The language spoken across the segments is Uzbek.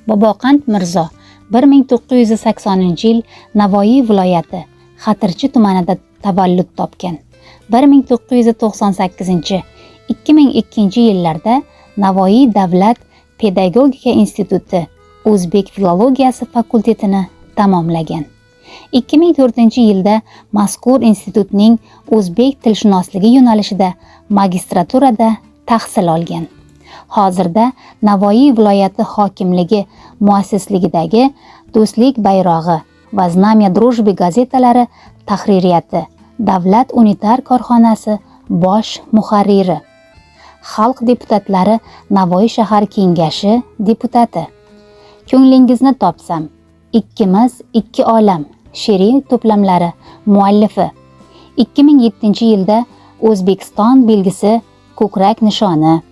Boboqand Mirzo 1980-yil Navoiy viloyati Xatirchi tumanida tavallud topgan. 1998-2002 yillarda Navoiy davlat pedagogika instituti O'zbek filologiyasi fakultetini tamomlagan. 2004-yilda mazkur institutning o'zbek tilshunosligi yo'nalishida magistraturada tahsil olgan. Hozirda Navoiy viloyati hokimligi muassisligidagi Do'stlik bayrog'i va Znamya Drujby gazetalari tahririyati davlat unitar korxonasi bosh muharriri, xalq deputatlari Navoiy shahar kengashi deputati. Ko'nglingizni topsam, ikkimiz ikki olam she'riy to'plamlari muallifi. 2007-yilda O'zbekiston belgisi ko'krak nishoni,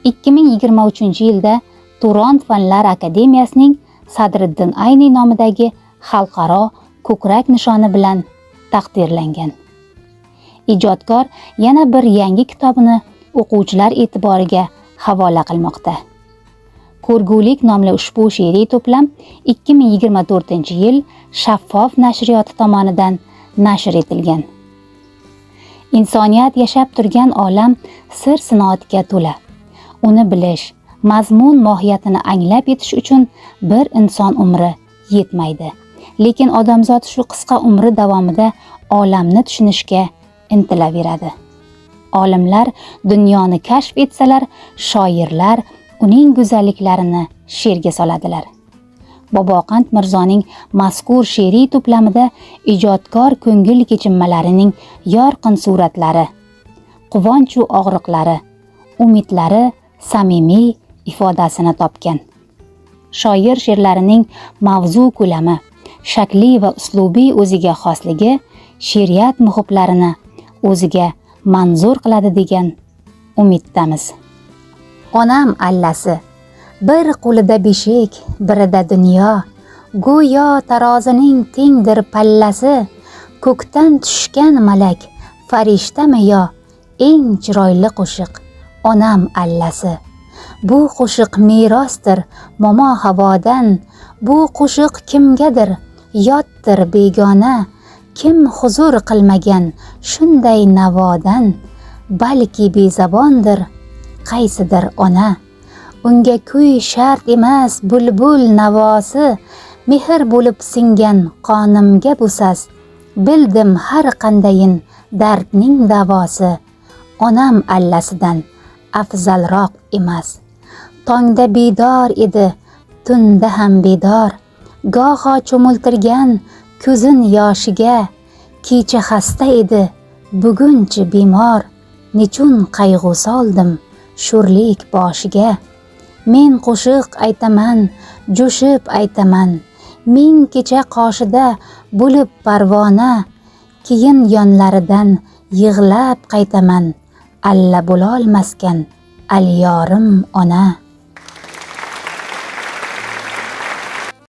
2023-yilda Turon Fanlar akademiyasining Sadriddin Ayni nomidagi xalqaro ko'krak nishoni bilan taqdirlangan. Ijodkor yana bir yangi kitobini o'quvchilar e'tiboriga havola qilmoqda. Ko'rgulik nomli ushbu she'riy to'plam 2024-yil Shaffof nashriyoti tomonidan nashr etilgan. Insoniyat yashab turgan olam sir sinoatga to'la. Uni bilish, mazmun mohiyatini anglab yetish uchun bir inson umri yetmaydi. Lekin odamzod shu qisqa umri davomida olamni tushunishga intilaveradi. Olimlar dunyoni kashf etsalar, shoirlar uning go'zalliklarini she'rga soladilar. Boboqand Mirzoning mazkur she'riy to'plamida ijodkor ko'ngil kechinmalarining yorqin suratlari, quvonch va og'riqlari, umidlari samimiy ifodasini topgan. Shoir she'rlarining mavzu ko'lami, shakli va uslubiy o'ziga xosligi she'riyat muhiblarini o'ziga manzur qiladi degan umiddamiz. Onam allasi, bir qo'lida beshik, birida dunyo, go'yo tarozining tengdir pallasi, ko'kdan tushgan malak, farishtami yo, eng chiroyli qo'shiq, onam allasi. Bu qo'shiq merosdir momo havodan, bu qo'shiq kimgadir yotdir begona, kim huzur qilmagan shunday navodan, balki bezabondir qaysidir ona. Unga kuy shart emas bulbul navosi, mehr bo'lib singan qonimga busas, bildim har qandayin dardning davosi, onam allasidan afzalroq emas. Tongda bedor edi, tunda ham bedor, goho cho'miltirgan ko'zin yoshiga, kecha xasta edi, bugunchi bemor, nechun qayg'u soldim sho'rlik boshiga. Men qo'shiq aytaman, jo'shib aytaman, ming kecha qoshida bo'lib parvona, keyin yonlaridan yig'lab qaytaman, alla bo'lolmaskan alyorim ona.